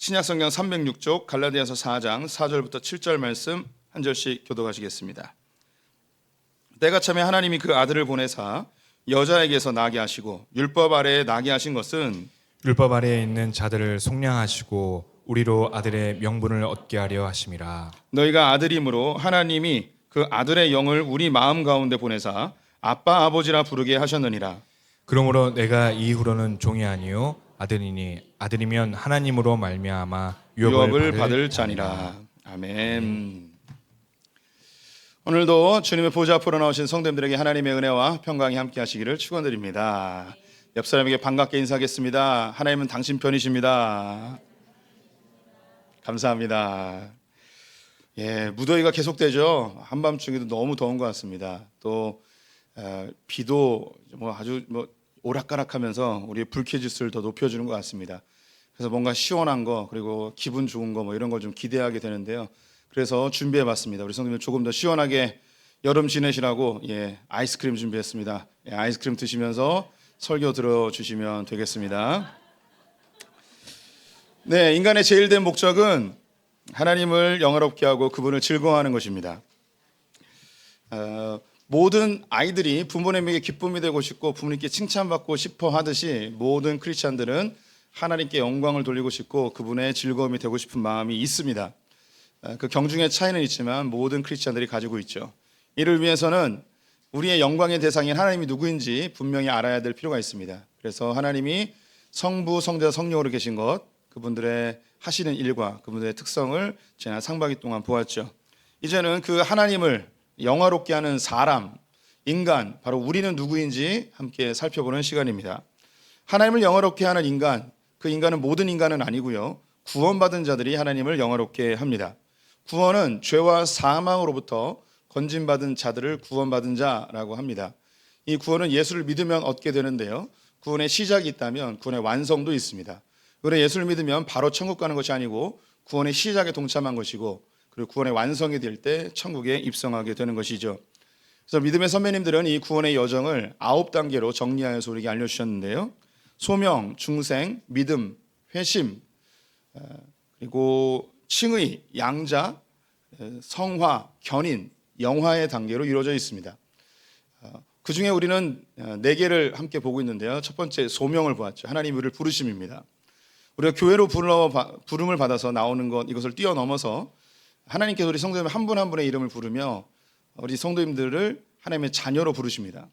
신약성경 306쪽 갈라디아서 4장 4절부터 7절 말씀 한 절씩 교독하시겠습니다. 때가 차면 하나님이 그 아들을 보내사 여자에게서 나게 하시고 율법 아래에 나게 하신 것은 율법 아래에 있는 자들을 속량하시고 우리로 아들의 명분을 얻게 하려 하심이라. 너희가 아들이므로 하나님이 그 아들의 영을 우리 마음 가운데 보내사 아빠 아버지라 부르게 하셨느니라. 그러므로 내가 이후로는 종이 아니요 아들이니 아들이면 하나님으로 말미암아 유업을 받을 자니라. 아멘. 오늘도 주님의 보좌 앞으로 나오신 성도님들에게 하나님의 은혜와 평강이 함께 하시기를 축원드립니다. 옆 사람에게 반갑게 인사하겠습니다. 하나님은 당신 편이십니다. 감사합니다. 무더위가 계속되죠. 한밤중에도 너무 더운 것 같습니다. 또 비도 아주 오락가락하면서 우리의 불쾌지수를 더 높여주는 것 같습니다. 그래서 뭔가 시원한 거 그리고 기분 좋은 거 이런 걸 좀 기대하게 되는데요. 그래서 준비해봤습니다. 우리 성도님 조금 더 시원하게 여름 지내시라고 아이스크림 준비했습니다. 아이스크림 드시면서 설교 들어주시면 되겠습니다. 네, 인간의 제일 된 목적은 하나님을 영화롭게 하고 그분을 즐거워하는 것입니다. 모든 아이들이 부모님에게 기쁨이 되고 싶고 부모님께 칭찬받고 싶어 하듯이 모든 크리스찬들은 하나님께 영광을 돌리고 싶고 그분의 즐거움이 되고 싶은 마음이 있습니다. 그 경중의 차이는 있지만 모든 크리스찬들이 가지고 있죠. 이를 위해서는 우리의 영광의 대상인 하나님이 누구인지 분명히 알아야 될 필요가 있습니다. 그래서 하나님이 성부, 성자, 성령으로 계신 것, 그분들의 하시는 일과 그분들의 특성을 지난 상반기 동안 보았죠. 이제는 그 하나님을 영화롭게 하는 사람, 인간, 바로 우리는 누구인지 함께 살펴보는 시간입니다. 하나님을 영화롭게 하는 인간, 그 인간은 모든 인간은 아니고요. 구원받은 자들이 하나님을 영화롭게 합니다. 구원은 죄와 사망으로부터 건진받은 자들을 구원받은 자라고 합니다. 이 구원은 예수를 믿으면 얻게 되는데요. 구원의 시작이 있다면 구원의 완성도 있습니다. 그래 예수를 믿으면 바로 천국 가는 것이 아니고 구원의 시작에 동참한 것이고 그리고 구원의 완성이 될 때 천국에 입성하게 되는 것이죠. 그래서 믿음의 선배님들은 이 구원의 여정을 9단계로 정리하여서 우리에게 알려주셨는데요. 소명, 중생, 믿음, 회심, 그리고 칭의, 양자, 성화, 견인, 영화의 단계로 이루어져 있습니다. 그 중에 우리는 4개를 함께 보고 있는데요. 첫 번째 소명을 보았죠. 하나님 우리를 부르심입니다. 우리가 교회로 부름을 받아서 나오는 것, 이것을 뛰어넘어서 하나님께서 우리 성도님 한 분 한 분의 이름을 부르며 우리 성도님들을 하나님의 자녀로 부르십니다.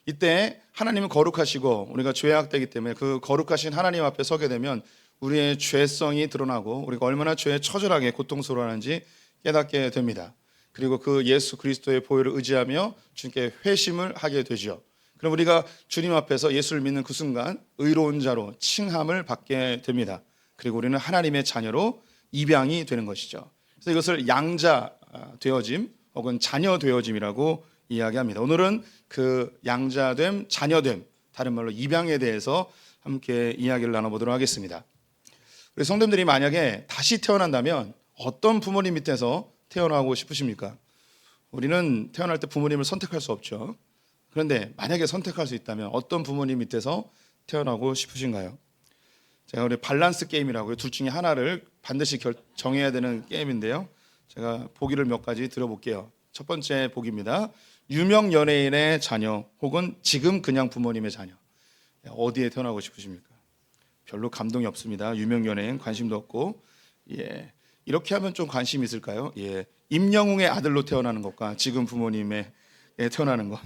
이때 하나님은 거룩하시고 우리가 죄악되기 때문에 그 거룩하신 하나님 앞에 서게 되면 우리의 죄성이 드러나고 우리가 얼마나 죄에 처절하게 고통스러워하는지 깨닫게 됩니다. 그리고 그 예수 그리스도의 보혈을 의지하며 주님께 회심을 하게 되죠. 그럼 우리가 주님 앞에서 예수를 믿는 그 순간 의로운 자로 칭함을 받게 됩니다. 그리고 우리는 하나님의 자녀로 입양이 되는 것이죠. 그래서 이것을 양자 되어짐 혹은 자녀 되어짐이라고 이야기합니다. 오늘은 그 양자됨, 자녀됨, 다른 말로 입양에 대해서 함께 이야기를 나눠보도록 하겠습니다. 우리 성도님들이 만약에 다시 태어난다면 어떤 부모님 밑에서 태어나고 싶으십니까? 우리는 태어날 때 부모님을 선택할 수 없죠. 그런데 만약에 선택할 수 있다면 어떤 부모님 밑에서 태어나고 싶으신가요? 제가 우리 밸런스 게임이라고요. 둘 중에 하나를 반드시 정해야 되는 게임인데요. 제가 보기를 몇 가지 들어볼게요. 첫 번째 보기입니다. 유명 연예인의 자녀 혹은 지금 그냥 부모님의 자녀. 어디에 태어나고 싶으십니까? 별로 감동이 없습니다. 유명 연예인 관심도 없고. 이렇게 하면 좀 관심이 있을까요? 임영웅의 아들로 태어나는 것과 지금 부모님의 태어나는 것.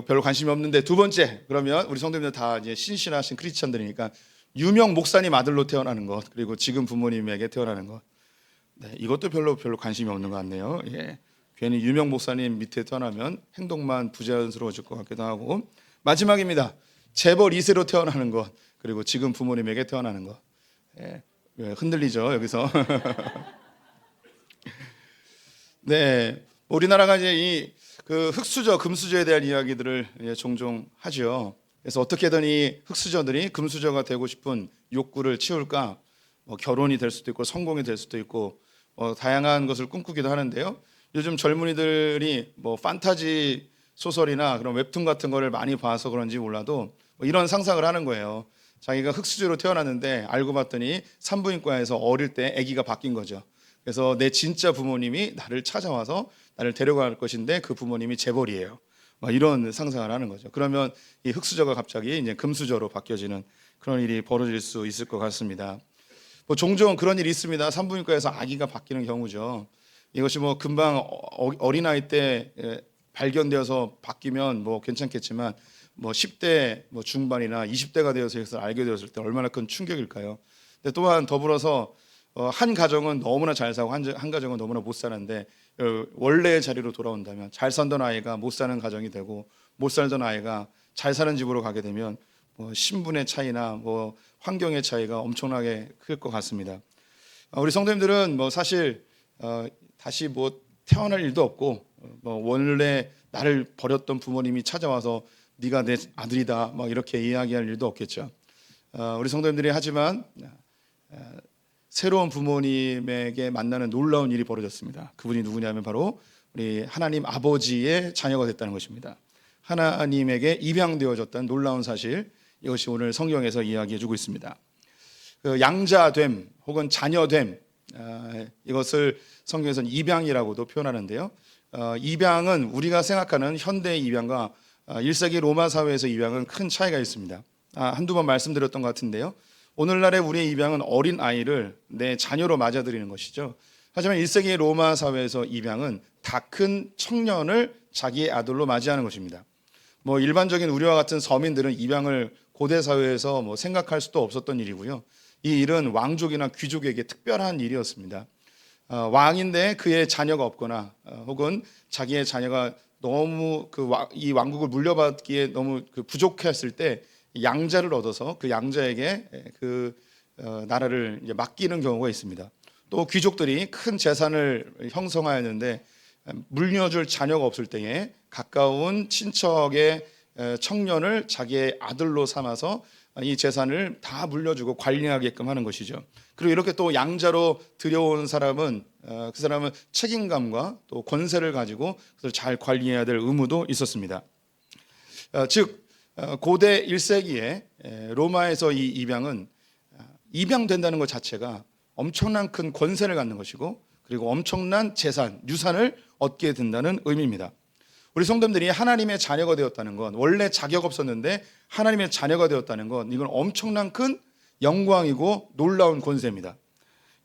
별로 관심이 없는데 두 번째, 그러면 우리 성도님들 다 이제 신실하신 크리스찬들이니까 유명 목사님 아들로 태어나는 것 그리고 지금 부모님에게 태어나는 것. 이것도 별로 관심이 없는 것 같네요. 괜히 유명 목사님 밑에 태어나면 행동만 부자연스러워질 것 같기도 하고. 마지막입니다. 재벌 2세로 태어나는 것 그리고 지금 부모님에게 태어나는 것. 흔들리죠 여기서. 네, 우리나라가 이제 그 흙수저, 금수저에 대한 이야기들을 종종 하죠. 그래서 어떻게든 이 흙수저들이 금수저가 되고 싶은 욕구를 채울까? 결혼이 될 수도 있고 성공이 될 수도 있고 다양한 것을 꿈꾸기도 하는데요. 요즘 젊은이들이 판타지 소설이나 그런 웹툰 같은 거를 많이 봐서 그런지 몰라도 이런 상상을 하는 거예요. 자기가 흙수저로 태어났는데 알고 봤더니 산부인과에서 어릴 때 아기가 바뀐 거죠. 그래서 내 진짜 부모님이 나를 찾아와서 나를 데려갈 것인데 그 부모님이 재벌이에요. 막 이런 상상을 하는 거죠. 그러면 이 흙수저가 갑자기 이제 금수저로 바뀌어지는 그런 일이 벌어질 수 있을 것 같습니다. 뭐 종종 그런 일이 있습니다. 산부인과에서 아기가 바뀌는 경우죠. 이것이 뭐 금방 어린아이 때 발견되어서 바뀌면 뭐 괜찮겠지만 뭐 10대 뭐 중반이나 20대가 되어서 이것을 알게 되었을 때 얼마나 큰 충격일까요? 근데 또한 더불어서 한 가정은 너무나 잘 살고 한 가정은 너무나 못 사는데 원래의 자리로 돌아온다면 잘 살던 아이가 못 사는 가정이 되고 못 살던 아이가 잘 사는 집으로 가게 되면 뭐 신분의 차이나 뭐 환경의 차이가 엄청나게 클 것 같습니다. 우리 성도님들은 뭐 사실 다시 뭐 태어날 일도 없고 뭐 원래 나를 버렸던 부모님이 찾아와서 네가 내 아들이다 막 이렇게 이야기할 일도 없겠죠. 우리 성도님들이 하지만 새로운 부모님에게 만나는 놀라운 일이 벌어졌습니다. 그분이 누구냐면 바로 우리 하나님 아버지의 자녀가 됐다는 것입니다. 하나님에게 입양되어졌다는 놀라운 사실, 이것이 오늘 성경에서 이야기해주고 있습니다. 그 양자됨 혹은 자녀됨, 이것을 성경에서는 입양이라고도 표현하는데요. 입양은 우리가 생각하는 현대의 입양과 1세기 로마 사회에서 입양은 큰 차이가 있습니다. 한두 번 말씀드렸던 것 같은데요. 오늘날의 우리의 입양은 어린 아이를 내 자녀로 맞아들이는 것이죠. 하지만 1세기 로마 사회에서 입양은 다 큰 청년을 자기의 아들로 맞이하는 것입니다. 뭐 일반적인 우리와 같은 서민들은 입양을 고대 사회에서 뭐 생각할 수도 없었던 일이고요. 이 일은 왕족이나 귀족에게 특별한 일이었습니다. 왕인데 그의 자녀가 없거나 혹은 자기의 자녀가 너무 이 왕국을 물려받기에 너무 부족했을 때 양자를 얻어서 그 양자에게 나라를 이제 맡기는 경우가 있습니다. 또 귀족들이 큰 재산을 형성하였는데 물려줄 자녀가 없을 때에 가까운 친척의 청년을 자기의 아들로 삼아서 이 재산을 다 물려주고 관리하게끔 하는 것이죠. 그리고 이렇게 또 양자로 들여온 사람은 그 사람은 책임감과 또 권세를 가지고 그것을 잘 관리해야 될 의무도 있었습니다. 즉 고대 1세기에 로마에서 이 입양은 입양된다는 것 자체가 엄청난 큰 권세를 갖는 것이고 그리고 엄청난 재산, 유산을 얻게 된다는 의미입니다. 우리 성도님들이 하나님의 자녀가 되었다는 건, 원래 자격 없었는데 하나님의 자녀가 되었다는 건 이건 엄청난 큰 영광이고 놀라운 권세입니다.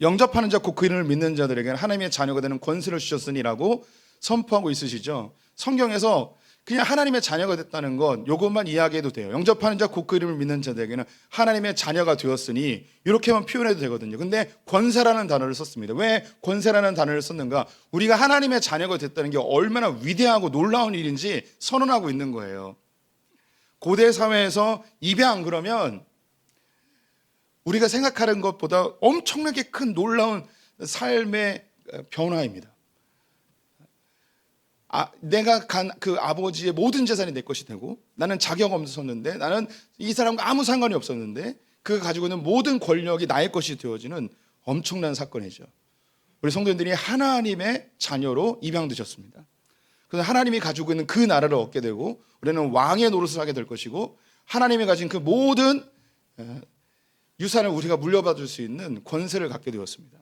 영접하는 자 곧 그 이름을 믿는 자들에게는 하나님의 자녀가 되는 권세를 주셨으니라고 선포하고 있으시죠. 성경에서 그냥 하나님의 자녀가 됐다는 건 이것만 이야기해도 돼요. 영접하는 자 곧 그 이름을 믿는 자들에게는 하나님의 자녀가 되었으니 이렇게만 표현해도 되거든요. 근데 권세라는 단어를 썼습니다. 왜 권세라는 단어를 썼는가? 우리가 하나님의 자녀가 됐다는 게 얼마나 위대하고 놀라운 일인지 선언하고 있는 거예요. 고대 사회에서 입양 그러면 우리가 생각하는 것보다 엄청나게 큰 놀라운 삶의 변화입니다. 내가 간 그 아버지의 모든 재산이 내 것이 되고 나는 자격 없었는데 나는 이 사람과 아무 상관이 없었는데 그가 가지고 있는 모든 권력이 나의 것이 되어지는 엄청난 사건이죠. 우리 성도님들이 하나님의 자녀로 입양되셨습니다. 그래서 하나님이 가지고 있는 그 나라를 얻게 되고 우리는 왕의 노릇을 하게 될 것이고 하나님이 가진 그 모든 유산을 우리가 물려받을 수 있는 권세를 갖게 되었습니다.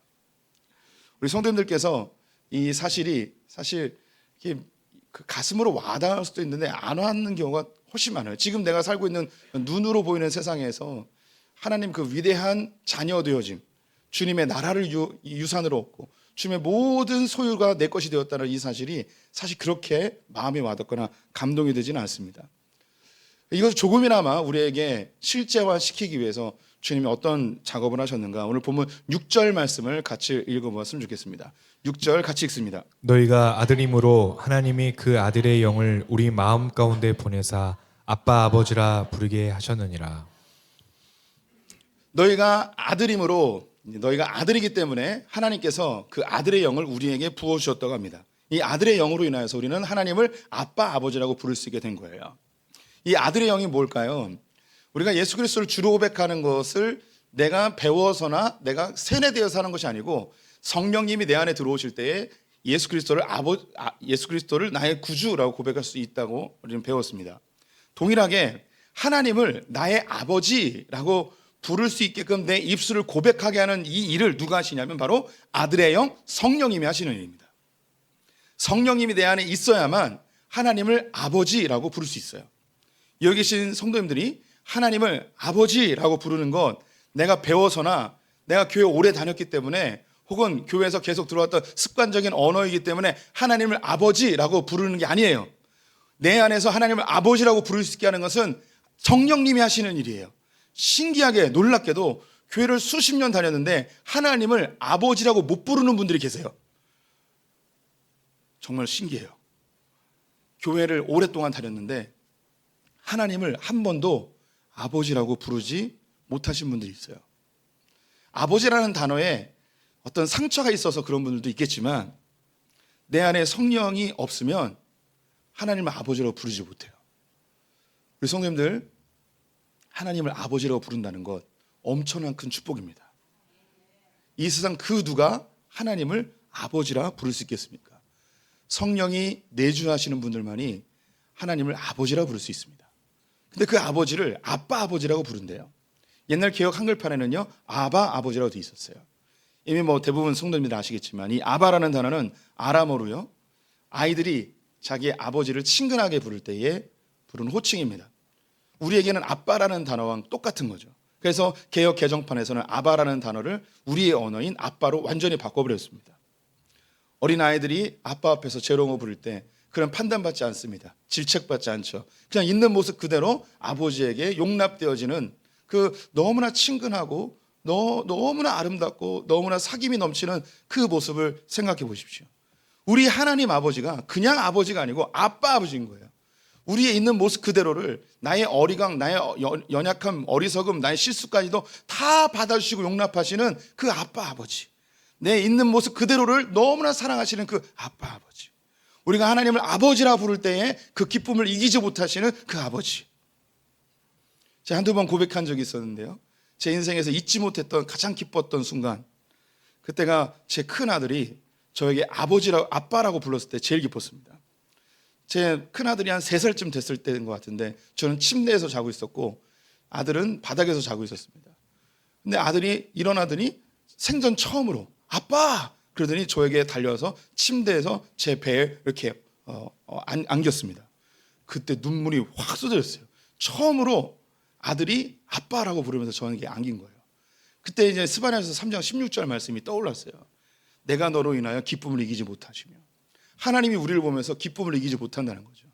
우리 성도님들께서 이 사실이 사실 그 가슴으로 와닿을 수도 있는데 안 와닿는 경우가 훨씬 많아요. 지금 내가 살고 있는 눈으로 보이는 세상에서 하나님 그 위대한 자녀 되어짐, 주님의 나라를 유산으로 얻고 주님의 모든 소유가 내 것이 되었다는 이 사실이 사실 그렇게 마음에 와닿거나 감동이 되지는 않습니다. 이것을 조금이나마 우리에게 실제화시키기 위해서 주님이 어떤 작업을 하셨는가, 오늘 보면 6절 말씀을 같이 읽어보았으면 좋겠습니다. 6절 같이 읽습니다. 너희가 아들임으로 하나님이 그 아들의 영을 우리 마음 가운데 보내사 아빠 아버지라 부르게 하셨느니라. 너희가 아들임으로, 너희가 아들이기 때문에 하나님께서 그 아들의 영을 우리에게 부어주셨다고 합니다. 이 아들의 영으로 인하여서 우리는 하나님을 아빠 아버지라고 부를 수 있게 된 거예요. 이 아들의 영이 뭘까요? 우리가 예수 그리스도를 주로 고백하는 것을 내가 배워서나 내가 세뇌되어서 하는 것이 아니고 성령님이 내 안에 들어오실 때에 예수 그리스도를 나의 구주라고 고백할 수 있다고 우리는 배웠습니다. 동일하게 하나님을 나의 아버지라고 부를 수 있게끔 내 입술을 고백하게 하는 이 일을 누가 하시냐면 바로 아들의 영 성령님이 하시는 일입니다. 성령님이 내 안에 있어야만 하나님을 아버지라고 부를 수 있어요. 여기 계신 성도님들이 하나님을 아버지라고 부르는 건 내가 배워서나 내가 교회 오래 다녔기 때문에 혹은 교회에서 계속 들어왔던 습관적인 언어이기 때문에 하나님을 아버지라고 부르는 게 아니에요. 내 안에서 하나님을 아버지라고 부를 수 있게 하는 것은 성령님이 하시는 일이에요. 신기하게 놀랍게도 교회를 수십 년 다녔는데 하나님을 아버지라고 못 부르는 분들이 계세요. 정말 신기해요. 교회를 오랫동안 다녔는데 하나님을 한 번도 아버지라고 부르지 못하신 분들이 있어요. 아버지라는 단어에 어떤 상처가 있어서 그런 분들도 있겠지만 내 안에 성령이 없으면 하나님을 아버지라고 부르지 못해요. 우리 성도님들, 하나님을 아버지라고 부른다는 것 엄청난 큰 축복입니다. 이 세상 그 누가 하나님을 아버지라 부를 수 있겠습니까? 성령이 내주하시는 분들만이 하나님을 아버지라 부를 수 있습니다. 근데 그 아버지를 아빠 아버지라고 부른대요. 옛날 개역 한글판에는요 아바 아버지라고 돼 있었어요. 이미 뭐 대부분 성도님들 아시겠지만 이 아바라는 단어는 아람어로요 아이들이 자기의 아버지를 친근하게 부를 때에 부르는 호칭입니다. 우리에게는 아빠라는 단어와 똑같은 거죠. 그래서 개역 개정판에서는 아바라는 단어를 우리의 언어인 아빠로 완전히 바꿔버렸습니다. 어린아이들이 아빠 앞에서 재롱을 부를 때 그런 판단받지 않습니다. 질책받지 않죠. 그냥 있는 모습 그대로 아버지에게 용납되어지는 그 너무나 친근하고 너무나 아름답고 너무나 사귐이 넘치는 그 모습을 생각해 보십시오. 우리 하나님 아버지가 그냥 아버지가 아니고 아빠 아버지인 거예요. 우리의 있는 모습 그대로를 나의 어리광, 나의 연약함, 어리석음, 나의 실수까지도 다 받아주시고 용납하시는 그 아빠 아버지. 내 있는 모습 그대로를 너무나 사랑하시는 그 아빠 아버지. 우리가 하나님을 아버지라 부를 때에 그 기쁨을 이기지 못하시는 그 아버지. 제가 한두 번 고백한 적이 있었는데요. 제 인생에서 잊지 못했던 가장 기뻤던 순간, 그때가 제 큰아들이 저에게 아빠라고 불렀을 때 제일 기뻤습니다. 제 큰아들이 한 3살쯤 됐을 때인 것 같은데 저는 침대에서 자고 있었고 아들은 바닥에서 자고 있었습니다. 근데 아들이 일어나더니 생전 처음으로 아빠! 그러더니 저에게 달려와서 침대에서 제 배에 이렇게 안겼습니다. 그때 눈물이 확 쏟아졌어요. 처음으로 아들이 아빠라고 부르면서 저에게 안긴 거예요. 그때 이제 스바냐서 3장 16절 말씀이 떠올랐어요. 내가 너로 인하여 기쁨을 이기지 못하시며, 하나님이 우리를 보면서 기쁨을 이기지 못한다는 거죠.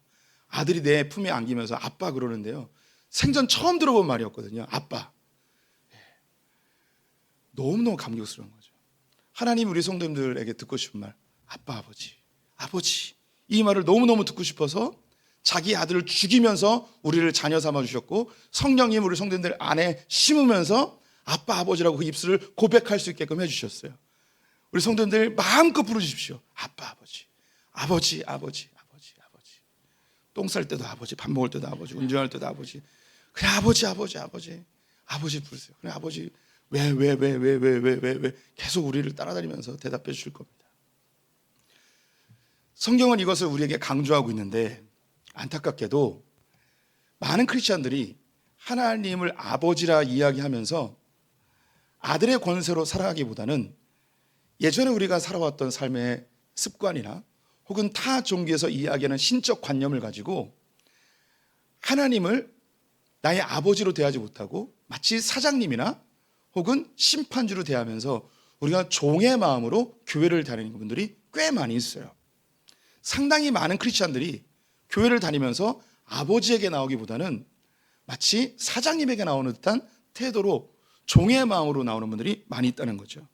아들이 내 품에 안기면서 아빠 그러는데요, 생전 처음 들어본 말이었거든요. 아빠. 너무너무 감격스러운 거죠. 하나님 우리 성도님들에게 듣고 싶은 말, 아빠 아버지, 아버지, 이 말을 너무너무 듣고 싶어서 자기 아들을 죽이면서 우리를 자녀 삼아 주셨고, 성령님 우리 성도님들 안에 심으면서 아빠 아버지라고 그 입술을 고백할 수 있게끔 해주셨어요. 우리 성도님들 마음껏 부르십시오. 아빠 아버지, 아버지, 아버지, 아버지, 아버지. 똥 쌀 때도 아버지, 밥 먹을 때도 아버지, 운전할 때도 아버지. 그래 아버지, 아버지, 아버지, 아버지 부르세요. 그래 아버지. 왜 계속 우리를 따라다니면서 대답해 주실 겁니다. 성경은 이것을 우리에게 강조하고 있는데 안타깝게도 많은 크리스찬들이 하나님을 아버지라 이야기하면서 아들의 권세로 살아가기보다는 예전에 우리가 살아왔던 삶의 습관이나 혹은 타 종교에서 이야기하는 신적 관념을 가지고 하나님을 나의 아버지로 대하지 못하고 마치 사장님이나 혹은 심판주로 대하면서 우리가 종의 마음으로 교회를 다니는 분들이 꽤 많이 있어요. 상당히 많은 크리스찬들이 교회를 다니면서 아버지에게 나오기보다는 마치 사장님에게 나오는 듯한 태도로 종의 마음으로 나오는 분들이 많이 있다는 거죠.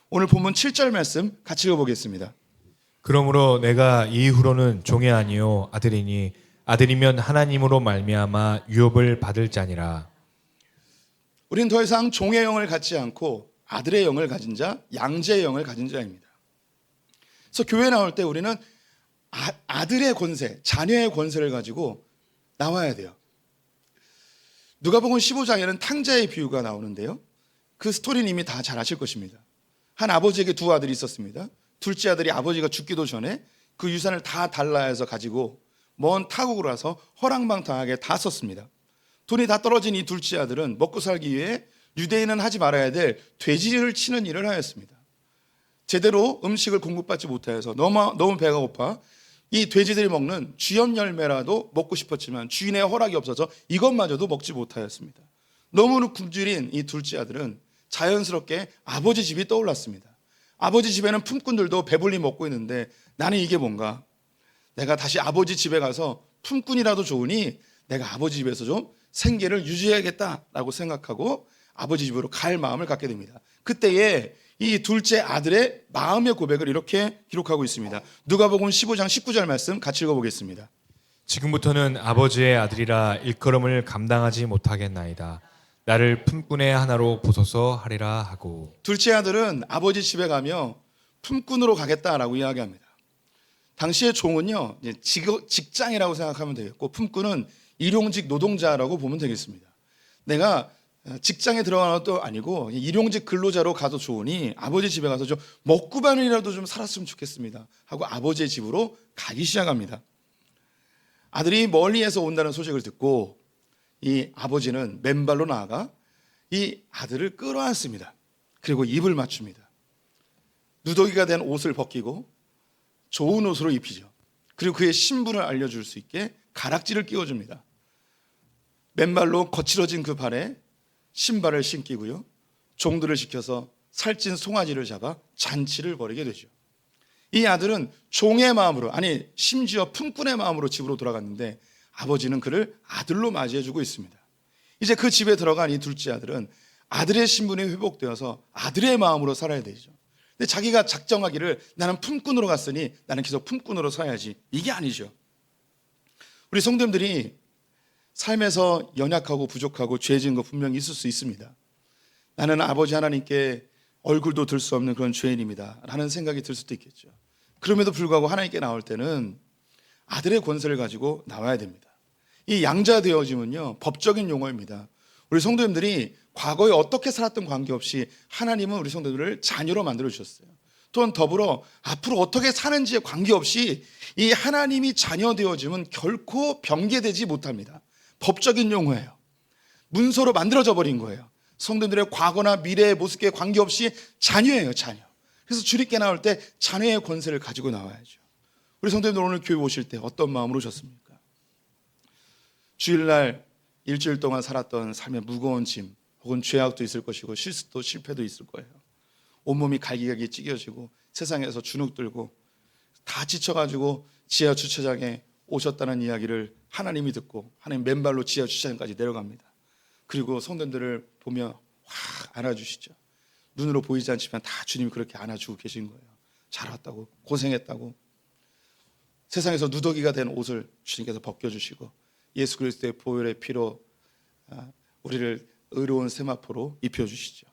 오늘 본문 7절 말씀 같이 읽어보겠습니다. 그러므로 내가 이후로는 종이 아니요 아들이니 아들이면 하나님으로 말미암아 유업을 받을 자니라. 우리는 더 이상 종의 영을 갖지 않고 아들의 영을 가진 자, 양자의 영을 가진 자입니다. 그래서 교회에 나올 때 우리는 아들의 권세, 자녀의 권세를 가지고 나와야 돼요. 누가복음 15장에는 탕자의 비유가 나오는데요, 그 스토리는 이미 다 잘 아실 것입니다. 한 아버지에게 2 아들이 있었습니다. 둘째 아들이 아버지가 죽기도 전에 그 유산을 다 달라 해서 가지고 먼 타국으로 와서 허랑방탕하게 다 썼습니다. 돈이 다 떨어진 이 둘째 아들은 먹고 살기 위해 유대인은 하지 말아야 될 돼지를 치는 일을 하였습니다. 제대로 음식을 공급받지 못하여서 너무 배가 고파 이 돼지들이 먹는 쥐염 열매라도 먹고 싶었지만 주인의 허락이 없어서 이것마저도 먹지 못하였습니다. 너무 굶주린 이 둘째 아들은 자연스럽게 아버지 집이 떠올랐습니다. 아버지 집에는 품꾼들도 배불리 먹고 있는데 나는 이게 뭔가, 내가 다시 아버지 집에 가서 품꾼이라도 좋으니 내가 아버지 집에서 좀 생계를 유지해야겠다라고 생각하고 아버지 집으로 갈 마음을 갖게 됩니다. 그때에 이 둘째 아들의 마음의 고백을 이렇게 기록하고 있습니다. 누가복음 15장 19절 말씀 같이 읽어보겠습니다. 지금부터는 아버지의 아들이라 일컬음을 감당하지 못하겠나이다. 나를 품꾼의 하나로 보소서 하리라 하고. 둘째 아들은 아버지 집에 가며 품꾼으로 가겠다라고 이야기합니다. 당시의 종은요, 직장이라고 생각하면 되겠고 품꾼은 일용직 노동자라고 보면 되겠습니다. 내가 직장에 들어가는 것도 아니고 일용직 근로자로 가도 좋으니 아버지 집에 가서 좀 먹구반이라도 좀 살았으면 좋겠습니다 하고 아버지의 집으로 가기 시작합니다. 아들이 멀리에서 온다는 소식을 듣고 이 아버지는 맨발로 나아가 이 아들을 끌어안습니다. 그리고 입을 맞춥니다. 누더기가 된 옷을 벗기고 좋은 옷으로 입히죠. 그리고 그의 신분을 알려줄 수 있게 가락지를 끼워줍니다. 맨발로 거칠어진 그 발에 신발을 신기고요, 종들을 시켜서 살찐 송아지를 잡아 잔치를 벌이게 되죠. 이 아들은 종의 마음으로, 아니 심지어 품꾼의 마음으로 집으로 돌아갔는데 아버지는 그를 아들로 맞이해주고 있습니다. 이제 그 집에 들어간 이 둘째 아들은 아들의 신분이 회복되어서 아들의 마음으로 살아야 되죠. 근데 자기가 작정하기를 나는 품꾼으로 갔으니 나는 계속 품꾼으로 살아야지, 이게 아니죠. 우리 성도님들이 삶에서 연약하고 부족하고 죄 지은 거 분명히 있을 수 있습니다. 나는 아버지 하나님께 얼굴도 들 수 없는 그런 죄인입니다 라는 생각이 들 수도 있겠죠. 그럼에도 불구하고 하나님께 나올 때는 아들의 권세를 가지고 나와야 됩니다. 이 양자 되어짐은요, 법적인 용어입니다. 우리 성도님들이 과거에 어떻게 살았던 관계없이 하나님은 우리 성도들을 자녀로 만들어 주셨어요. 또한 더불어 앞으로 어떻게 사는지에 관계없이 이 하나님이 자녀 되어짐은 결코 변개되지 못합니다. 법적인 용어예요. 문서로 만들어져 버린 거예요. 성도들의 과거나 미래의 모습에 관계없이 자녀예요, 자녀. 그래서 주님께 나올 때 자녀의 권세를 가지고 나와야죠. 우리 성도님들 오늘 교회 오실 때 어떤 마음으로 오셨습니까? 주일날 일주일 동안 살았던 삶의 무거운 짐, 혹은 죄악도 있을 것이고 실수도 실패도 있을 거예요. 온몸이 갈기갈기 찢겨지고 세상에서 주눅 들고 다 지쳐가지고 지하 주차장에 오셨다는 이야기를 하나님이 듣고 하나님 맨발로 지하 주차장까지 내려갑니다. 그리고 성도들을 보며 확 안아주시죠. 눈으로 보이지 않지만 다 주님이 그렇게 안아주고 계신 거예요. 잘 왔다고, 고생했다고. 세상에서 누더기가 된 옷을 주님께서 벗겨주시고 예수 그리스도의 보혈의 피로 우리를 의로운 세마포로 입혀주시죠.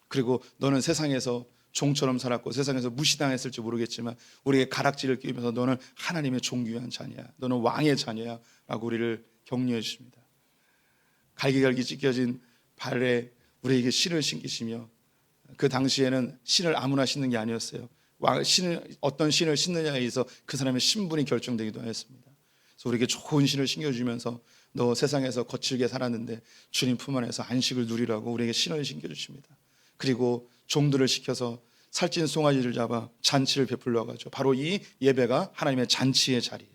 그리고 너는 세상에서 종처럼 살았고 세상에서 무시당했을지 모르겠지만 우리에게 가락지를 끼우면서 너는 하나님의 존귀한 자녀야, 너는 왕의 자녀야 라고 우리를 격려해 주십니다. 갈기갈기 찢겨진 발에 우리에게 신을 신기시며, 그 당시에는 신을 아무나 신는 게 아니었어요. 어떤 신을 신느냐에 의해서 그 사람의 신분이 결정되기도 하였습니다. 그래서 우리에게 좋은 신을 신겨주면서 너 세상에서 거칠게 살았는데 주님 품 안에서 안식을 누리라고 우리에게 신을 신겨주십니다. 그리고 종들을 시켜서 살찐 송아지를 잡아 잔치를 베풀러 가죠. 바로 이 예배가 하나님의 잔치의 자리예요.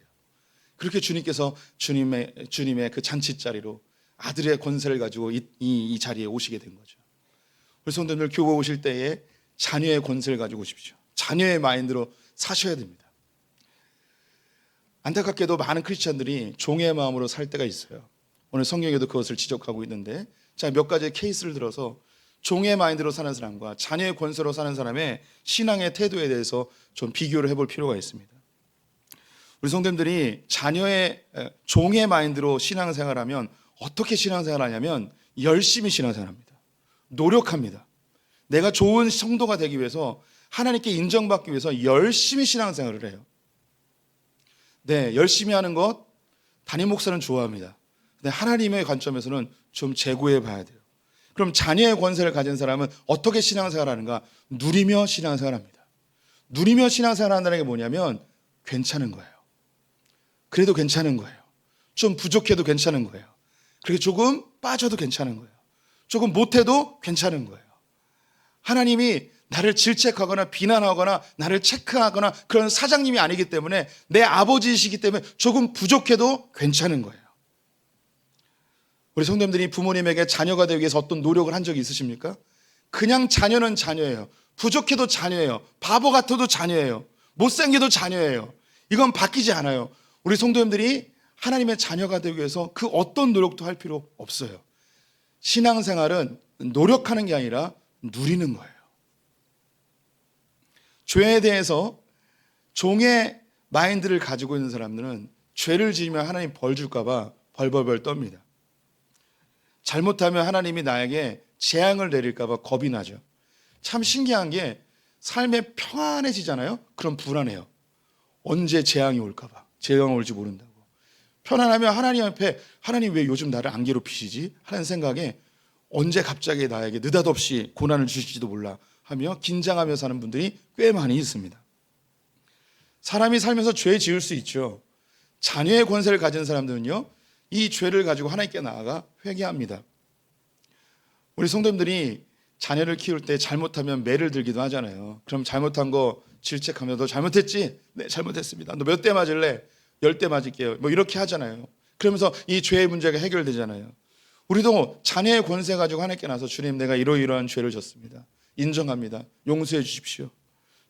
그렇게 주님께서 주님의 그 잔치 자리로 아들의 권세를 가지고 이 자리에 오시게 된 거죠. 우리 성도님들 교회 오실 때에 자녀의 권세를 가지고 오십시오. 자녀의 마인드로 사셔야 됩니다. 안타깝게도 많은 크리스찬들이 종의 마음으로 살 때가 있어요. 오늘 성경에도 그것을 지적하고 있는데, 자, 몇 가지의 케이스를 들어서 종의 마인드로 사는 사람과 자녀의 권세로 사는 사람의 신앙의 태도에 대해서 좀 비교를 해볼 필요가 있습니다. 우리 성도님들이 종의 마인드로 신앙생활하면 어떻게 신앙생활하냐면 열심히 신앙생활합니다. 노력합니다. 내가 좋은 성도가 되기 위해서, 하나님께 인정받기 위해서 열심히 신앙생활을 해요. 네, 열심히 하는 것 담임 목사는 좋아합니다. 근데 하나님의 관점에서는 좀 재고해 봐야 돼요. 그럼 자녀의 권세를 가진 사람은 어떻게 신앙생활하는가? 누리며 신앙생활합니다. 누리며 신앙생활한다는 게 뭐냐면 괜찮은 거예요. 그래도 괜찮은 거예요. 좀 부족해도 괜찮은 거예요. 그렇게 조금 빠져도 괜찮은 거예요. 조금 못해도 괜찮은 거예요. 하나님이 나를 질책하거나 비난하거나 나를 체크하거나 그런 사장님이 아니기 때문에, 내 아버지이시기 때문에 조금 부족해도 괜찮은 거예요. 우리 성도님들이 부모님에게 자녀가 되기 위해서 어떤 노력을 한 적이 있으십니까? 그냥 자녀는 자녀예요. 부족해도 자녀예요. 바보 같아도 자녀예요. 못생겨도 자녀예요. 이건 바뀌지 않아요. 우리 성도님들이 하나님의 자녀가 되기 위해서 그 어떤 노력도 할 필요 없어요. 신앙생활은 노력하는 게 아니라 누리는 거예요. 죄에 대해서 종의 마인드를 가지고 있는 사람들은 죄를 지으면 하나님 벌 줄까 봐 벌벌벌 떱니다. 잘못하면 하나님이 나에게 재앙을 내릴까 봐 겁이 나죠. 참 신기한 게, 삶에 평안해지잖아요. 그럼 불안해요. 언제 재앙이 올까 봐. 재앙이 올지 모른다고. 편안하면 하나님 앞에, 하나님 왜 요즘 나를 안 괴롭히시지? 하는 생각에 언제 갑자기 나에게 느닷없이 고난을 주실지도 몰라 하며 긴장하며 사는 분들이 꽤 많이 있습니다. 사람이 살면서 죄 지을 수 있죠. 자녀의 권세를 가진 사람들은요, 이 죄를 가지고 하나님께 나아가 회개합니다. 우리 성도님들이 자녀를 키울 때 잘못하면 매를 들기도 하잖아요. 그럼 잘못한 거 질책하면 너 잘못했지? 네, 잘못했습니다. 너 몇 대 맞을래? 10대 맞을게요. 뭐 이렇게 하잖아요. 그러면서 이 죄의 문제가 해결되잖아요. 우리도 자녀의 권세 가지고 하나님께 나서, 주님, 내가 이러이러한 죄를 졌습니다. 인정합니다. 용서해 주십시오.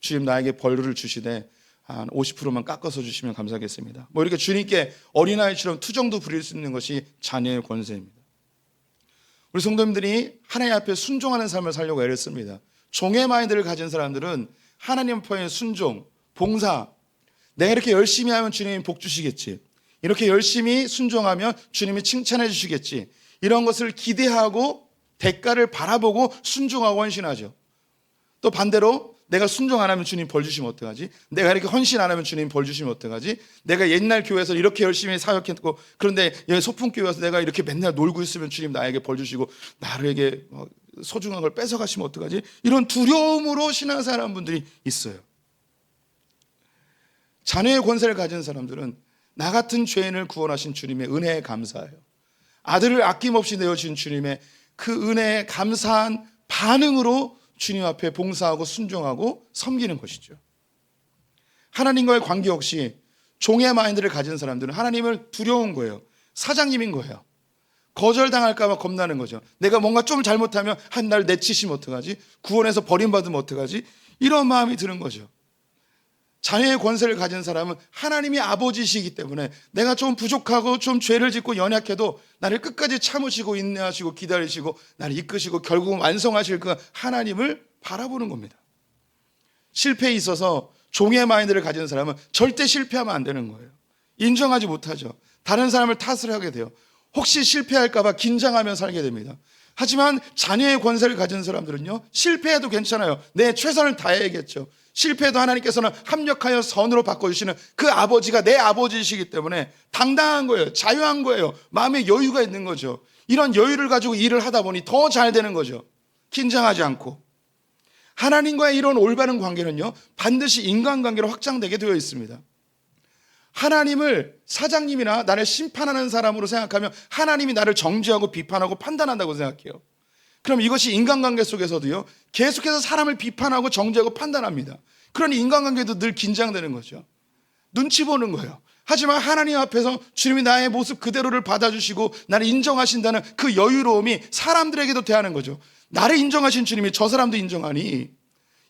주님, 나에게 벌을 주시되 한 50%만 깎아서 주시면 감사하겠습니다. 뭐 이렇게 주님께 어린아이처럼 투정도 부릴 수 있는 것이 자녀의 권세입니다. 우리 성도님들이 하나님 앞에 순종하는 삶을 살려고 애를 씁니다. 종의 마인드를 가진 사람들은 하나님 앞에 순종, 봉사, 내가 이렇게 열심히 하면 주님이 복 주시겠지, 이렇게 열심히 순종하면 주님이 칭찬해 주시겠지, 이런 것을 기대하고 대가를 바라보고 순종하고 헌신하죠. 또 반대로 내가 순종 안 하면 주님 벌 주시면 어떡하지? 내가 이렇게 헌신 안 하면 주님 벌 주시면 어떡하지? 내가 옛날 교회에서 이렇게 열심히 사역했고, 그런데 여기 소풍교회 와서 내가 이렇게 맨날 놀고 있으면 주님 나에게 벌 주시고 나에게 소중한 걸 뺏어가시면 어떡하지? 이런 두려움으로 신앙생활하는 분들이 있어요. 자녀의 권세를 가진 사람들은 나 같은 죄인을 구원하신 주님의 은혜에 감사해요. 아들을 아낌없이 내어주신 주님의 그 은혜에 감사한 반응으로 주님 앞에 봉사하고 순종하고 섬기는 것이죠. 하나님과의 관계 없이 종의 마인드를 가진 사람들은 하나님을 두려운 거예요. 사장님인 거예요. 거절당할까 봐 겁나는 거죠. 내가 뭔가 좀 잘못하면 한 날 내치시면 어떡하지? 구원해서 버림받으면 어떡하지? 이런 마음이 드는 거죠. 자녀의 권세를 가진 사람은 하나님이 아버지시기 때문에 내가 좀 부족하고 좀 죄를 짓고 연약해도 나를 끝까지 참으시고 인내하시고 기다리시고 나를 이끄시고 결국은 완성하실 그 하나님을 바라보는 겁니다. 실패에 있어서 종의 마인드를 가진 사람은 절대 실패하면 안 되는 거예요. 인정하지 못하죠. 다른 사람을 탓을 하게 돼요. 혹시 실패할까 봐 긴장하며 살게 됩니다. 하지만 자녀의 권세를 가진 사람들은요, 실패해도 괜찮아요. 내 최선을 다해야겠죠. 실패해도 하나님께서는 합력하여 선으로 바꿔주시는 그 아버지가 내 아버지이시기 때문에 당당한 거예요. 자유한 거예요. 마음에 여유가 있는 거죠. 이런 여유를 가지고 일을 하다 보니 더 잘 되는 거죠. 긴장하지 않고. 하나님과의 이런 올바른 관계는요, 반드시 인간관계로 확장되게 되어 있습니다. 하나님을 사장님이나 나를 심판하는 사람으로 생각하면 하나님이 나를 정죄하고 비판하고 판단한다고 생각해요. 그럼 이것이 인간관계 속에서도요, 계속해서 사람을 비판하고 정죄하고 판단합니다. 그러니 인간관계도 늘 긴장되는 거죠. 눈치 보는 거예요. 하지만 하나님 앞에서 주님이 나의 모습 그대로를 받아주시고 나를 인정하신다는 그 여유로움이 사람들에게도 대하는 거죠. 나를 인정하신 주님이 저 사람도 인정하니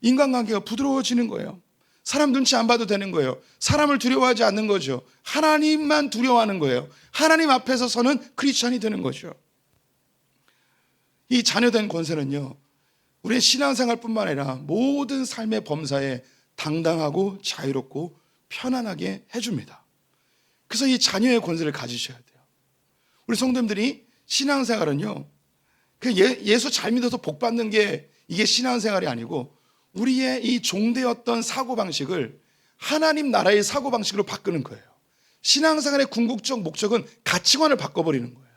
인간관계가 부드러워지는 거예요. 사람 눈치 안 봐도 되는 거예요. 사람을 두려워하지 않는 거죠. 하나님만 두려워하는 거예요. 하나님 앞에서 서는 크리스찬이 되는 거죠. 이 자녀된 권세는요, 우리의 신앙생활뿐만 아니라 모든 삶의 범사에 당당하고 자유롭고 편안하게 해줍니다. 그래서 이 자녀의 권세를 가지셔야 돼요. 우리 성도님들이 신앙생활은요, 예수 잘 믿어서 복 받는 게 이게 신앙생활이 아니고 우리의 이 종되었던 사고방식을 하나님 나라의 사고방식으로 바꾸는 거예요. 신앙생활의 궁극적 목적은 가치관을 바꿔버리는 거예요.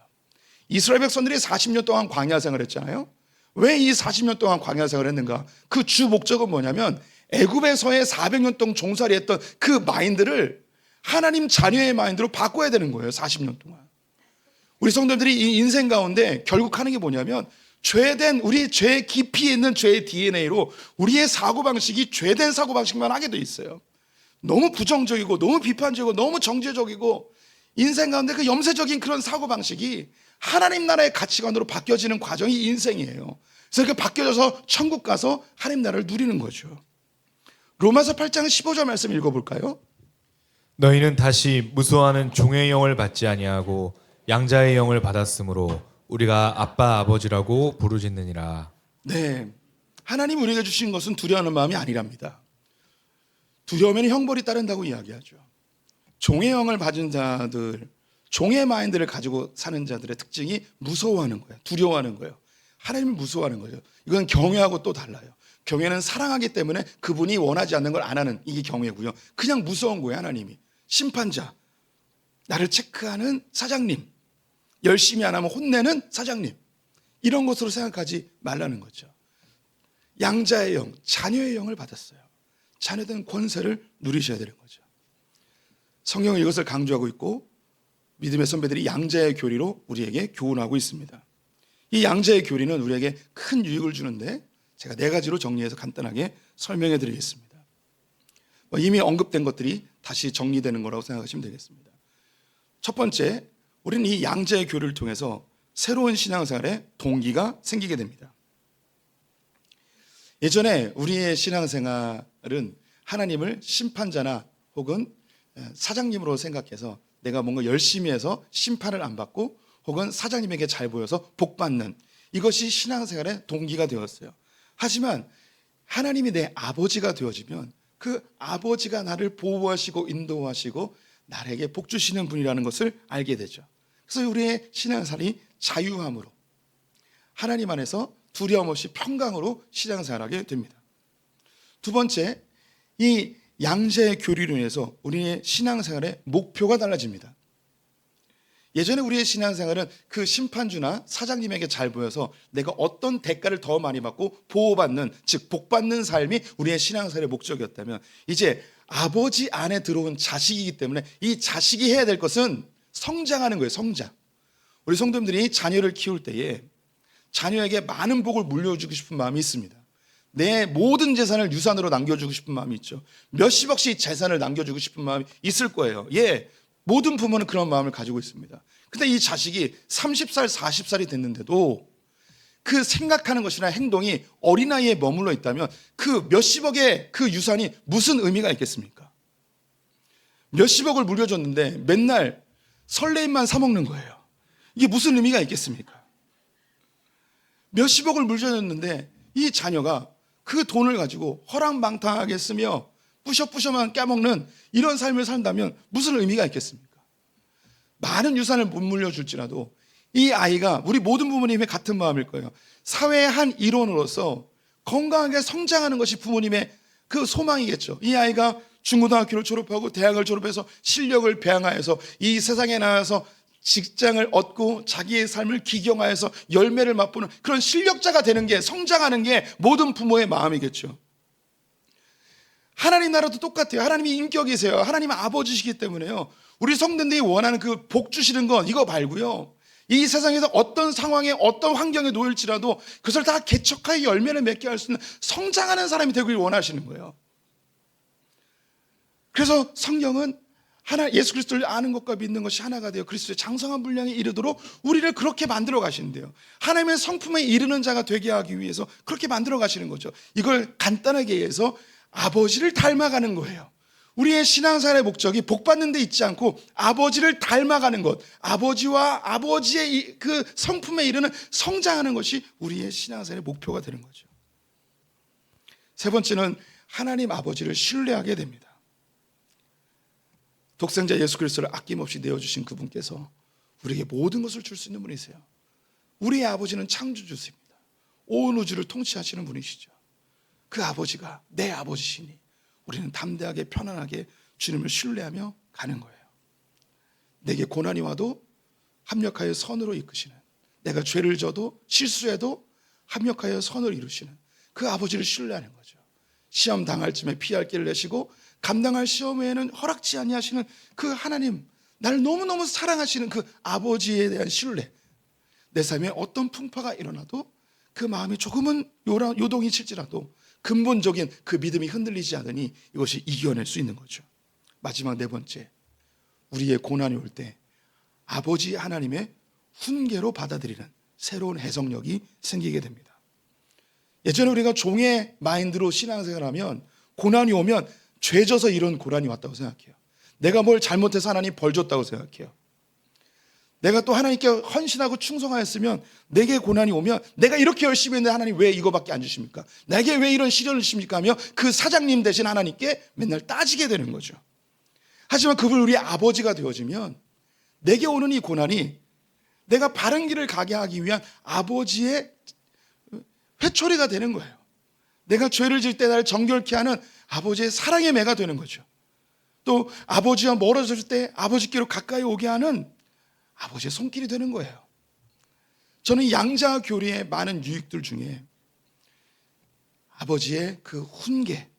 이스라엘 백성들이 40년 동안 광야 생활했잖아요. 왜 이 40년 동안 광야 생활을 했는가? 그 주 목적은 뭐냐면 애굽에서의 400년 동안 종살이했던 그 마인드를 하나님 자녀의 마인드로 바꿔야 되는 거예요. 40년 동안. 우리 성도들이 이 인생 가운데 결국 하는 게 뭐냐면 죄된 우리 죄 깊이 있는 죄의 DNA로 우리의 사고방식이 죄된 사고방식만 하게 돼 있어요. 너무 부정적이고 너무 비판적이고 너무 정죄적이고 인생 가운데 그 염세적인 그런 사고방식이 하나님 나라의 가치관으로 바뀌어지는 과정이 인생이에요. 그래서 이렇게 바뀌어져서 천국 가서 하나님 나라를 누리는 거죠. 로마서 8장 15절 말씀 읽어볼까요? 너희는 다시 무수하는 종의 영을 받지 아니하고 양자의 영을 받았으므로 우리가 아빠 아버지라고 부르짖느니라. 네, 하나님 우리에게 주신 것은 두려워하는 마음이 아니랍니다. 두려우면 형벌이 따른다고 이야기하죠. 종의 영을 받은 자들, 종의 마인드를 가지고 사는 자들의 특징이 무서워하는 거예요. 두려워하는 거예요. 하나님을 무서워하는 거죠. 이건 경외하고 또 달라요. 경외는 사랑하기 때문에 그분이 원하지 않는 걸 안 하는, 이게 경외고요. 그냥 무서운 거예요. 하나님이 심판자, 나를 체크하는 사장님, 열심히 안 하면 혼내는 사장님, 이런 것으로 생각하지 말라는 거죠. 양자의 영, 자녀의 영을 받았어요. 자녀된 권세를 누리셔야 되는 거죠. 성경은 이것을 강조하고 있고 믿음의 선배들이 양자의 교리로 우리에게 교훈하고 있습니다. 이 양자의 교리는 우리에게 큰 유익을 주는데 제가 4가지로 정리해서 간단하게 설명해 드리겠습니다. 이미 언급된 것들이 다시 정리되는 거라고 생각하시면 되겠습니다. 첫 번째, 우리는 이 양자의 교리를 통해서 새로운 신앙생활에 동기가 생기게 됩니다. 예전에 우리의 신앙생활은 하나님을 심판자나 혹은 사장님으로 생각해서 내가 뭔가 열심히 해서 심판을 안 받고 혹은 사장님에게 잘 보여서 복 받는, 이것이 신앙생활의 동기가 되었어요. 하지만 하나님이 내 아버지가 되어지면 그 아버지가 나를 보호하시고 인도하시고 나에게 복 주시는 분이라는 것을 알게 되죠. 그래서 우리의 신앙생활이 자유함으로 하나님 안에서 두려움 없이 평강으로 신앙생활하게 됩니다. 두 번째, 이 양자의 교리로 인해서 우리의 신앙생활의 목표가 달라집니다. 예전에 우리의 신앙생활은 그 심판주나 사장님에게 잘 보여서 내가 어떤 대가를 더 많이 받고 보호받는, 즉 복받는 삶이 우리의 신앙생활의 목적이었다면, 이제 아버지 안에 들어온 자식이기 때문에 이 자식이 해야 될 것은 성장하는 거예요. 성장. 우리 성도님들이 자녀를 키울 때에 자녀에게 많은 복을 물려주고 싶은 마음이 있습니다. 내 모든 재산을 유산으로 남겨주고 싶은 마음이 있죠. 몇십억씩 재산을 남겨주고 싶은 마음이 있을 거예요. 예, 모든 부모는 그런 마음을 가지고 있습니다. 근데 이 자식이 30살, 40살이 됐는데도 그 생각하는 것이나 행동이 어린아이에 머물러 있다면 그 몇십억의 그 유산이 무슨 의미가 있겠습니까? 몇십억을 물려줬는데 맨날 설레임만 사먹는 거예요. 이게 무슨 의미가 있겠습니까? 몇십억을 물려줬는데 이 자녀가 그 돈을 가지고 허랑방탕하게 쓰며 뿌셔뿌셔만 깨먹는 이런 삶을 산다면 무슨 의미가 있겠습니까? 많은 유산을 못 물려줄지라도 이 아이가, 우리 모든 부모님의 같은 마음일 거예요. 사회의 한 일원으로서 건강하게 성장하는 것이 부모님의 그 소망이겠죠. 이 아이가 중고등학교를 졸업하고 대학을 졸업해서 실력을 배양하여서 이 세상에 나와서 직장을 얻고 자기의 삶을 기경하여서 열매를 맛보는 그런 실력자가 되는 게, 성장하는 게 모든 부모의 마음이겠죠. 하나님 나라도 똑같아요. 하나님이 인격이세요. 하나님 아버지시기 때문에요. 우리 성도들이 원하는 그 복 주시는 건 이거 말고요, 이 세상에서 어떤 상황에 어떤 환경에 놓일지라도 그것을 다 개척하여 열매를 맺게 할 수 있는 성장하는 사람이 되길 원하시는 거예요. 그래서 성경은 예수 그리스도를 아는 것과 믿는 것이 하나가 되어 그리스도의 장성한 분량에 이르도록 우리를 그렇게 만들어 가시는데요. 하나님의 성품에 이르는 자가 되게 하기 위해서 그렇게 만들어 가시는 거죠. 이걸 간단하게 해서 아버지를 닮아가는 거예요. 우리의 신앙생활의 목적이 복받는 데 있지 않고 아버지를 닮아가는 것, 아버지와 아버지의 그 성품에 이르는 성장하는 것이 우리의 신앙생활의 목표가 되는 거죠. 세 번째는 하나님 아버지를 신뢰하게 됩니다. 독생자 예수 그리스도를 아낌없이 내어주신 그분께서 우리에게 모든 것을 줄 수 있는 분이세요. 우리의 아버지는 창조주십니다. 온 우주를 통치하시는 분이시죠. 그 아버지가 내 아버지시니 우리는 담대하게 편안하게 주님을 신뢰하며 가는 거예요. 내게 고난이 와도 합력하여 선으로 이끄시는, 내가 죄를 져도 실수해도 합력하여 선을 이루시는 그 아버지를 신뢰하는 거죠. 시험 당할 쯤에 피할 길을 내시고 감당할 시험에는 허락지 아니하시는 그 하나님, 나를 너무너무 사랑하시는 그 아버지에 대한 신뢰, 내 삶에 어떤 풍파가 일어나도 그 마음이 조금은 요동이 칠지라도 근본적인 그 믿음이 흔들리지 않으니 이것이 이겨낼 수 있는 거죠. 마지막 네 번째, 우리의 고난이 올 때 아버지 하나님의 훈계로 받아들이는 새로운 해석력이 생기게 됩니다. 예전에 우리가 종의 마인드로 신앙생활하면 고난이 오면 죄져서 이런 고난이 왔다고 생각해요. 내가 뭘 잘못해서 하나님 벌 줬다고 생각해요. 내가 또 하나님께 헌신하고 충성하였으면 내게 고난이 오면 내가 이렇게 열심히 했는데 하나님 왜 이거밖에 안 주십니까? 내게 왜 이런 시련을 주십니까? 하며 그 사장님 대신 하나님께 맨날 따지게 되는 거죠. 하지만 그분 우리 아버지가 되어지면 내게 오는 이 고난이 내가 바른 길을 가게 하기 위한 아버지의 회초리가 되는 거예요. 내가 죄를 질 때 나를 정결케 하는 아버지의 사랑의 매가 되는 거죠. 또 아버지와 멀어질 때 아버지께로 가까이 오게 하는 아버지의 손길이 되는 거예요. 저는 양자 교리의 많은 유익들 중에 아버지의 그 훈계,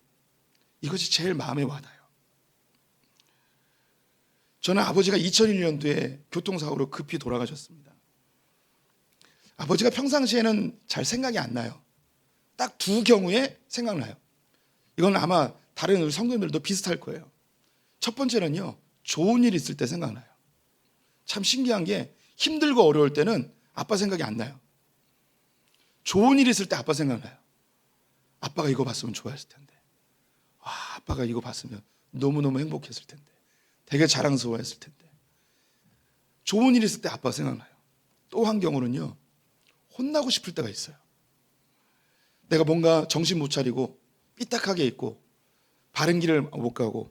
이것이 제일 마음에 와닿아요. 저는 아버지가 2001년도에 교통사고로 급히 돌아가셨습니다. 아버지가 평상시에는 잘 생각이 안 나요. 딱 두 경우에 생각나요. 이건 아마 다른 우리 성도님들도 비슷할 거예요. 첫 번째는요, 좋은 일 있을 때 생각나요. 참 신기한 게 힘들고 어려울 때는 아빠 생각이 안 나요. 좋은 일 있을 때 아빠 생각나요. 아빠가 이거 봤으면 좋아했을 텐데. 와, 아빠가 이거 봤으면 너무너무 행복했을 텐데. 되게 자랑스러워했을 텐데. 좋은 일 있을 때 아빠가 생각나요. 또 한 경우는요, 혼나고 싶을 때가 있어요. 내가 뭔가 정신 못 차리고 삐딱하게 있고 바른 길을 못 가고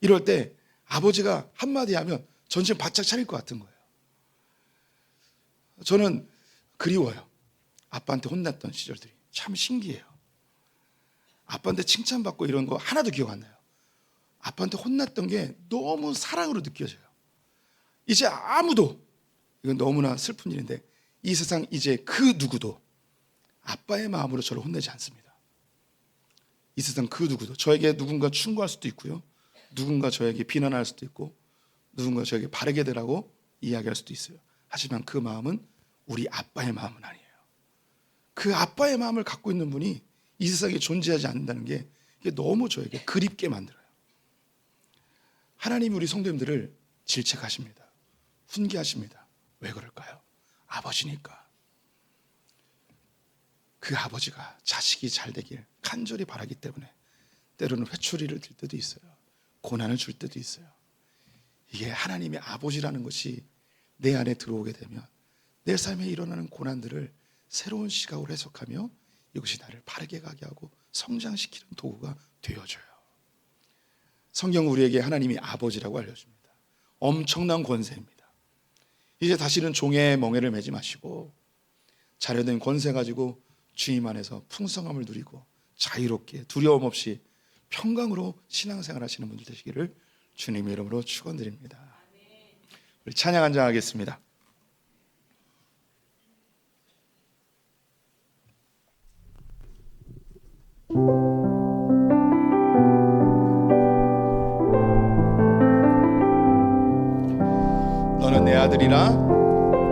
이럴 때 아버지가 한마디 하면 정신 바짝 차릴 것 같은 거예요. 저는 그리워요. 아빠한테 혼났던 시절들이 참 신기해요. 아빠한테 칭찬받고 이런 거 하나도 기억 안 나요. 아빠한테 혼났던 게 너무 사랑으로 느껴져요. 이제 아무도, 이건 너무나 슬픈 일인데, 이 세상 이제 그 누구도 아빠의 마음으로 저를 혼내지 않습니다. 이 세상 그 누구도 저에게 누군가 충고할 수도 있고요, 누군가 저에게 비난할 수도 있고, 누군가 저에게 바르게 되라고 이야기할 수도 있어요. 하지만 그 마음은 우리 아빠의 마음은 아니에요. 그 아빠의 마음을 갖고 있는 분이 이 세상에 존재하지 않는다는 게 이게 너무 저에게 그립게 만들어요. 하나님이 우리 성도님들을 질책하십니다. 훈계하십니다. 왜 그럴까요? 아버지니까. 그 아버지가 자식이 잘 되길 간절히 바라기 때문에 때로는 회초리를 들 때도 있어요. 고난을 줄 때도 있어요. 이게 하나님의 아버지라는 것이 내 안에 들어오게 되면 내 삶에 일어나는 고난들을 새로운 시각으로 해석하며 이것이 나를 바르게 가게 하고 성장시키는 도구가 되어줘요. 성경은 우리에게 하나님이 아버지라고 알려줍니다. 엄청난 권세입니다. 이제 다시는 종의 멍에를 매지 마시고 자녀된 권세 가지고 주님 안에서 풍성함을 누리고 자유롭게 두려움 없이 평강으로 신앙생활 하시는 분들 되시기를 주님의 이름으로 축원드립니다. 우리 찬양 한장 하겠습니다. 너는 내 아들이라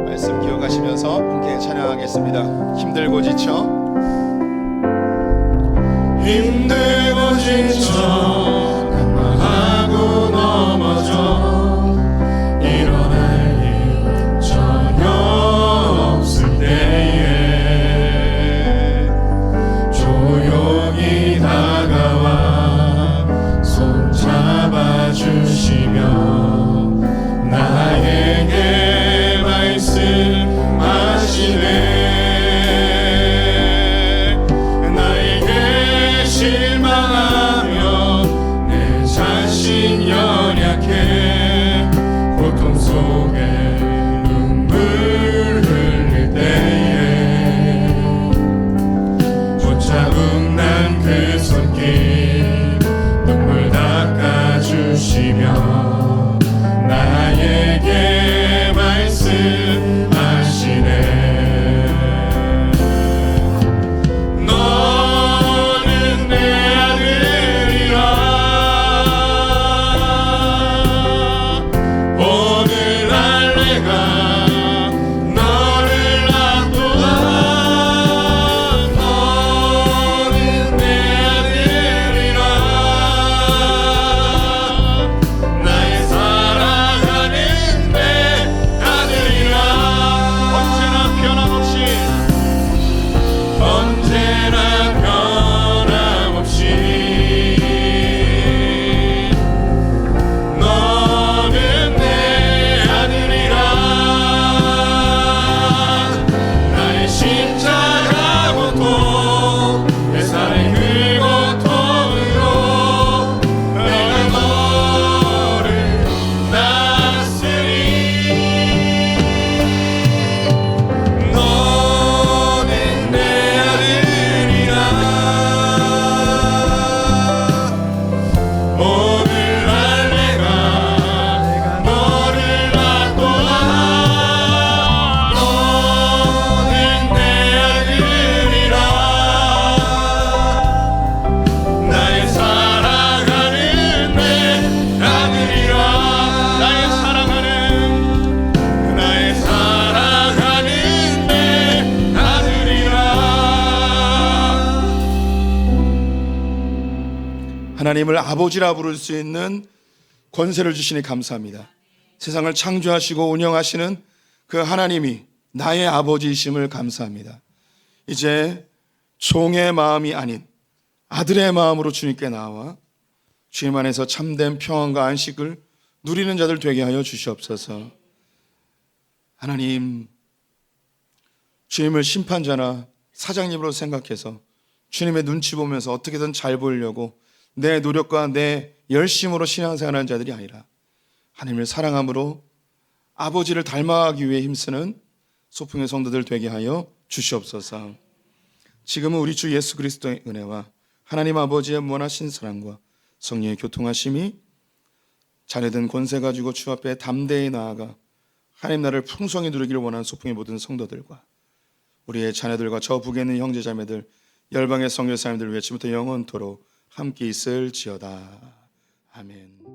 말씀 기억하시면서 함께 찬양하겠습니다. 힘들고 지쳐 낙망하고 넘어져 일어날 일 전혀 없을 때에 조용히 다가와 손 잡아주시며 나에게 말씀하시네. 나에게 실망 하나님을 아버지라 부를 수 있는 권세를 주시니 감사합니다. 세상을 창조하시고 운영하시는 그 하나님이 나의 아버지이심을 감사합니다. 이제 종의 마음이 아닌 아들의 마음으로 주님께 나와 주님 안에서 참된 평안과 안식을 누리는 자들 되게 하여 주시옵소서. 하나님, 주님을 심판자나 사장님으로 생각해서 주님의 눈치 보면서 어떻게든 잘 보이려고 내 노력과 내 열심으로 신앙생활하는 자들이 아니라 하나님을 사랑함으로 아버지를 닮아가기 위해 힘쓰는 소풍의 성도들 되게 하여 주시옵소서. 지금은 우리 주 예수 그리스도의 은혜와 하나님 아버지의 무한하신 사랑과 성령의 교통하심이 자녀된 권세 가지고 주 앞에 담대히 나아가 하나님 나라를 풍성히 누리기를 원하는 소풍의 모든 성도들과 우리의 자녀들과 저 북에 있는 형제 자매들 열방의 성교 사람들 외치부터 영원토록 함께 있을지어다. 아멘.